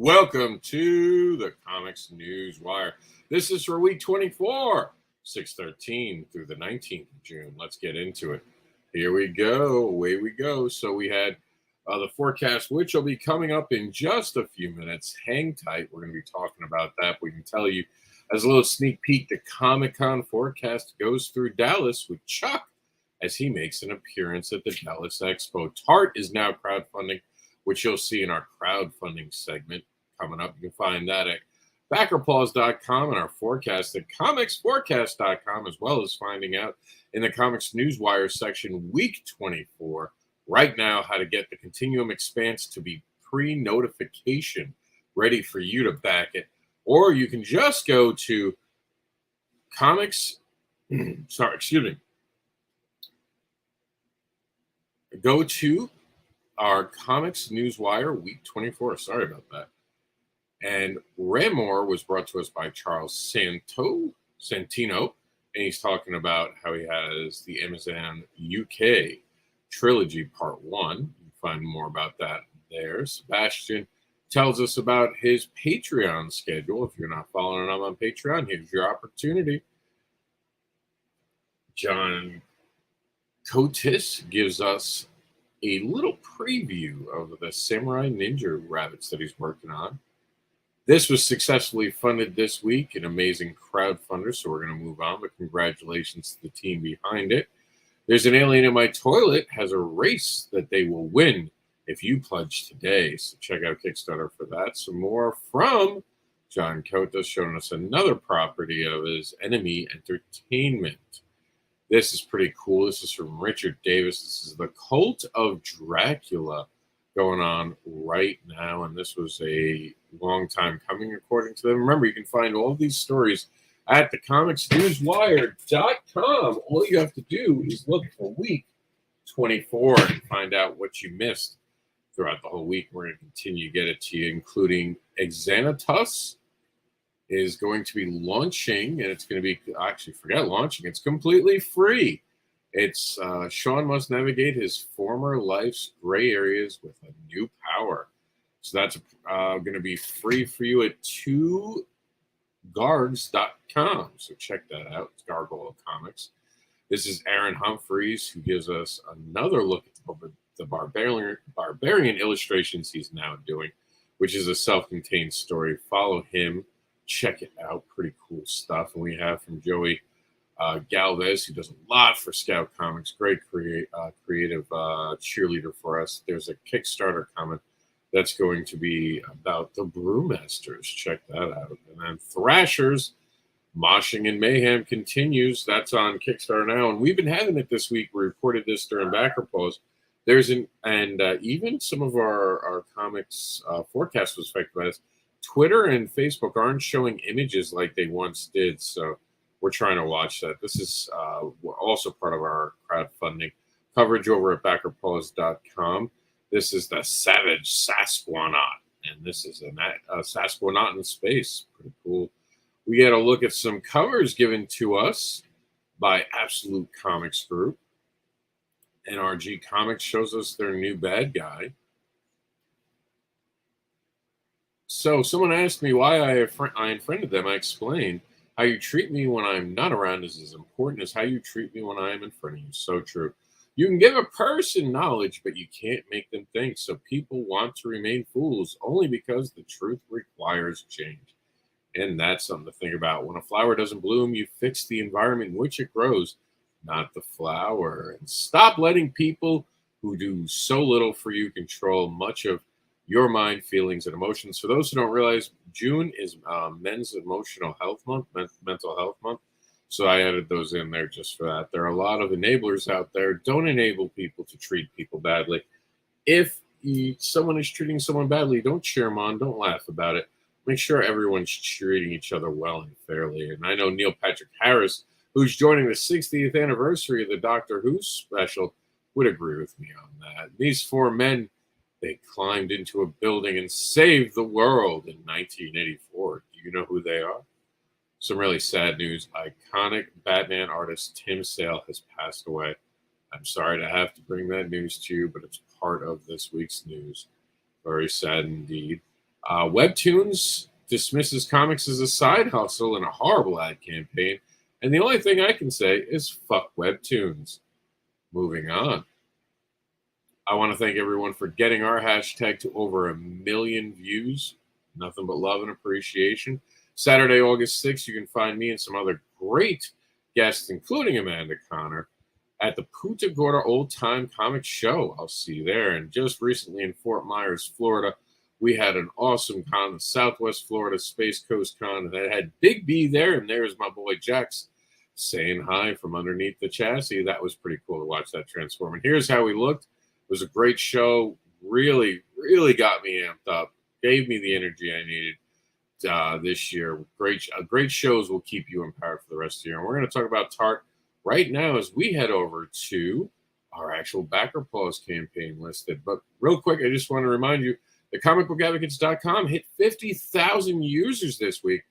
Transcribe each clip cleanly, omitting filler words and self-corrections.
Welcome to the Comics News Wire. This is for week 24, 6/13 through the 19th of June. Let's get into it. Here we go. Away we go. So we had the forecast, which will be coming up in just a few minutes. Hang tight. We're going to be talking about that. We can tell you as a little sneak peek, the Comic-Con forecast goes through Dallas with Chuck as he makes an appearance at the Dallas Expo. Tart is now crowdfunding, which you'll see in our crowdfunding segment coming up. You can find that at BACKERPAUSE.com and our forecast at COMiXforecast.com, as well as finding out in the Comics Newswire section, week 24, right now, how to get the Continuum Expanse to be pre-notification, ready for you to back it. Or you can just go to Go to our Comics Newswire week 24. Sorry about that. And Ramor was brought to us by Charles Santino, and he's talking about how he has the Amazon UK trilogy part 1. You can find more about that there. Sebastian tells us about his Patreon schedule. If you're not following him on Patreon, here's your opportunity. John Cotis gives us a little preview of the Samurai Ninja rabbits that he's working on. This was successfully funded this week, an amazing crowdfunder, so we're going to move on, but congratulations to the team behind it. There's an Alien in My Toilet has a race that they will win if you pledge today, so check out Kickstarter for that. Some more from John Cotis showing us another property of his Enemy Entertainment. This is pretty cool. This is from Richard Davis. This is the Cult of Dracula going on right now, and this was a long time coming, according to them. Remember, you can find all these stories at thecomicsnewswire.com. All you have to do is look for week 24 and find out what you missed throughout the whole week. We're going to continue to get it to you, including Exanatus is going to be launching, and it's going to be, actually, forget launching, it's completely free. It's Sean must navigate his former life's gray areas with a new power. So that's going to be free for you at 2gargs.com. So check that out. It's Gargoyle Comics. This is Aaron Humphreys, who gives us another look at the barbarian illustrations he's now doing, which is a self-contained story. Follow him. Check it out. Pretty cool stuff. And we have from Joey Galvez, who does a lot for Scout Comics. Great creative cheerleader for us. There's a Kickstarter comment that's going to be about the Brewmasters. Check that out. And then Thrashers, Moshing and Mayhem continues. That's on Kickstarter now. And we've been having it this week. We recorded this during BACKERPAUSE. Even some of our comics forecast was affected by this. Twitter and Facebook aren't showing images like they once did, so we're trying to watch that. This is also part of our crowdfunding coverage over at BackerPause.com. This is the Savage Sasquanaut, and this is a Sasquanaut in space. Pretty cool. We get a look at some covers given to us by Absolute Comics Group. NRG Comics shows us their new bad guy. So someone asked me why I unfriended them. I explained, how you treat me when I'm not around is as important as how you treat me when I am in front of you. So true. You can give a person knowledge, but you can't make them think. So people want to remain fools only because the truth requires change. And that's something to think about. When a flower doesn't bloom, you fix the environment in which it grows, not the flower. And stop letting people who do so little for you control much of your mind, feelings, and emotions. For those who don't realize, June is Men's Emotional Health Month, Mental Health Month. So I added those in there just for that. There are a lot of enablers out there. Don't enable people to treat people badly. If someone is treating someone badly, don't cheer them on. Don't laugh about it. Make sure everyone's treating each other well and fairly. And I know Neil Patrick Harris, who's joining the 60th anniversary of the Doctor Who special, would agree with me on that. These four men, they climbed into a building and saved the world in 1984. Do you know who they are? Some really sad news. Iconic Batman artist Tim Sale has passed away. I'm sorry to have to bring that news to you, but it's part of this week's news. Very sad indeed. Webtoons dismisses comics as a side hustle and a horrible ad campaign. And the only thing I can say is fuck Webtoons. Moving on. I want to thank everyone for getting our hashtag to over 1 million views. Nothing but love and appreciation. Saturday, August 6th, you can find me and some other great guests, including Amanda Connor, at the Punta Gorda Old Time Comic Show. I'll see you there. And just recently in Fort Myers, Florida, we had an awesome con, the Southwest Florida Space Coast Con, that had Big B there, and there's my boy Jax saying hi from underneath the chassis. That was pretty cool to watch that transform. And here's how we looked. It was a great show. Really, really got me amped up. Gave me the energy I needed this year. Great shows will keep you empowered for the rest of the year. And we're going to talk about Tart right now as we head over to our actual BACKERPAUSE campaign listed. But real quick, I just want to remind you that comicbookaDvocates.com hit 50,000 users this week.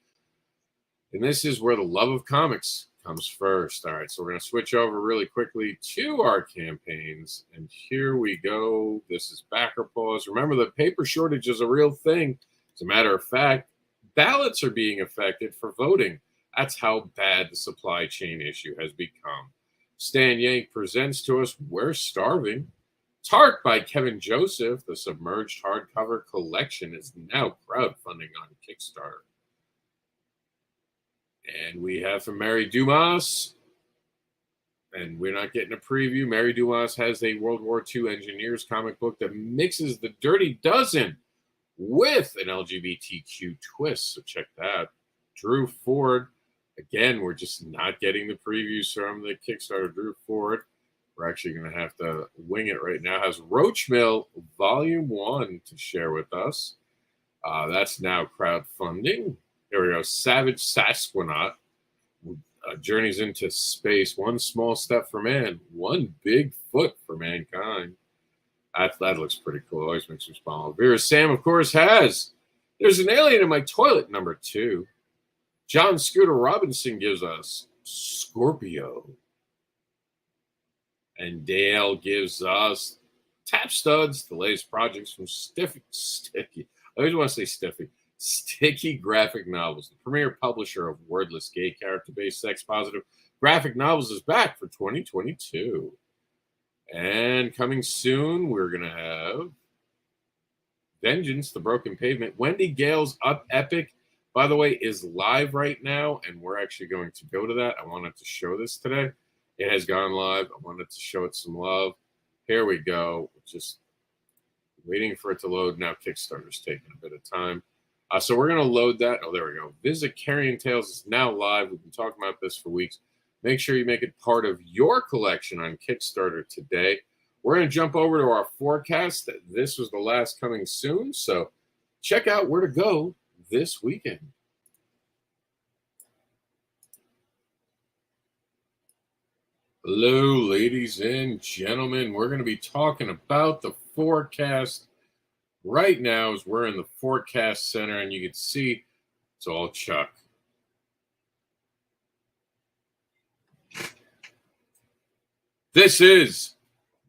And this is where the love of comics comes first. All right, so we're going to switch over really quickly to our campaigns. And here we go. This is BACKERPAUSE. Remember, the paper shortage is a real thing. As a matter of fact, ballots are being affected for voting. That's how bad the supply chain issue has become. Stan Yank presents to us We're Starving. Tart by Kevin Joseph, the submerged hardcover collection, is now crowdfunding on Kickstarter. And we have from Mary Dumas, and we're not getting a preview. Mary Dumas has a World War II engineers comic book that mixes the Dirty Dozen with an LGBTQ twist. So check that. Drew Ford. Again, we're just not getting the previews from the Kickstarter. Drew Ford. We're actually going to have to wing it right now. Has Roachmill Volume 1 to share with us. That's now crowdfunding. Here we go. Savage Sasquatch. Journeys into space. One small step for man. One big foot for mankind. That looks pretty cool. Always makes me smile. Vera Sam, of course, has There's an Alien in My Toilet, number 2. John Scooter Robinson gives us Scorpio. And Dale gives us Tap Studs, the latest projects from Sticky. I always want to say Stiffy. Sticky Graphic Novels, the premier publisher of wordless gay character-based sex-positive graphic novels, is back for 2022. And coming soon, we're going to have Vengeance, the Broken Pavement. Wendy Gale's Up Epic, by the way, is live right now, and we're actually going to go to that. I wanted to show this today. It has gone live. I wanted to show it some love. Here we go. Just waiting for it to load. Now Kickstarter's taking a bit of time. So we're going to load that. Oh, there we go. Visit Carrion Tales is now live. We've been talking about this for weeks. Make sure you make it part of your collection on Kickstarter today. We're going to jump over to our forecast. This was the last coming soon. So check out where to go this weekend. Hello, ladies and gentlemen. We're going to be talking about the forecast right now as we're in the forecast center, and you can see it's all Chuck. This is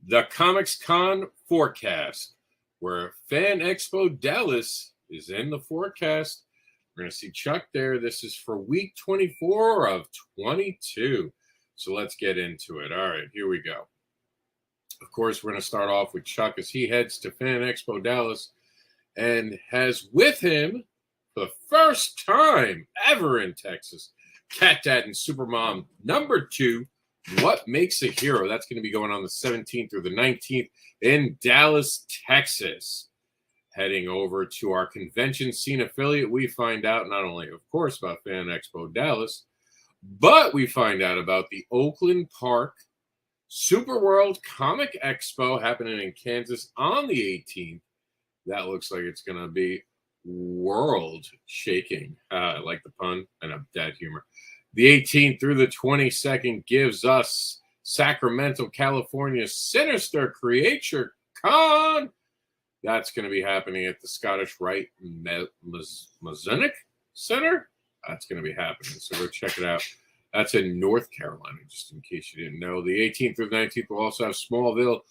the COMIXcon forecast, where Fan Expo Dallas is in the forecast. We're going to see Chuck there. This is for week 24 of 22. So let's get into it. All right, here we go. Of course, we're going to start off with Chuck as he heads to Fan Expo Dallas and has with him, for the first time ever in Texas, Cat Dad and Supermom number 2, What Makes a Hero. That's going to be going on the 17th through the 19th in Dallas, Texas. Heading over to our convention scene affiliate, we find out not only, of course, about Fan Expo Dallas, but we find out about the Oakland Park Super World Comic Expo happening in Kansas on the 18th. That looks like it's going to be world shaking. I like the pun and dad humor. The 18th through the 22nd gives us Sacramento, California Sinister Creature Con. That's going to be happening at the Scottish Rite Masonic Center. That's going to be happening. So go check it out. That's in North Carolina, just in case you didn't know. The 18th through the 19th will also have Smallville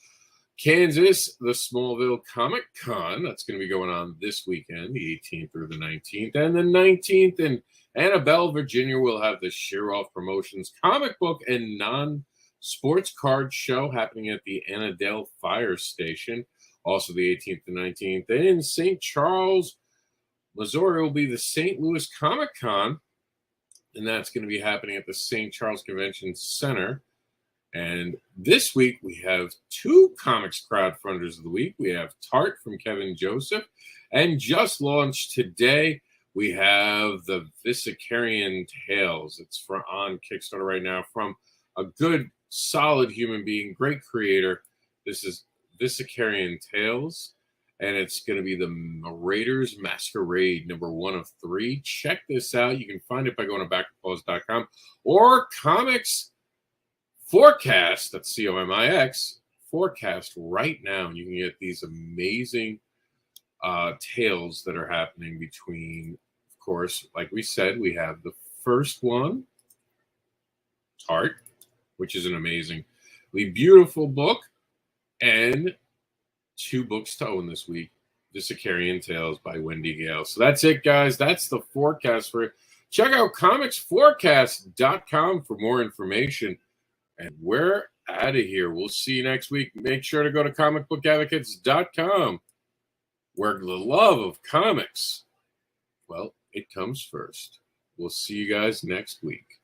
Kansas, the Smallville Comic Con. That's going to be going on this weekend, the 18th through the 19th. And the 19th in Annabelle, Virginia, we'll have the Sheer Off Promotions comic book and non-sports card show happening at the Annandale Fire Station. Also the 18th to 19th. And in St. Charles, Missouri, will be the St. Louis Comic Con. And that's going to be happening at the St. Charles Convention Center. And this week, we have two comics crowdfunders of the week. We have Tart from Kevin Joseph. And just launched today, we have the Visicarian Tales. It's on Kickstarter right now from a good, solid human being, great creator. This is Visicarian Tales. And it's going to be the Raiders Masquerade, number 1 of 3. Check this out. You can find it by going to BACKERPAUSE.com or COMiX Forecast, that's COMiX, Forecast right now. And you can get these amazing tales that are happening between, of course, like we said, we have the first one, Tart, which is an amazingly beautiful book, and 2 books to own this week, Visicarian Tales by Wendy Gale. So that's it, guys. That's the forecast for it. Check out COMiXforecast.com for more information. And we're out of here. We'll see you next week. Make sure to go to comicbookadvocates.com, where the love of comics, well, it comes first. We'll see you guys next week.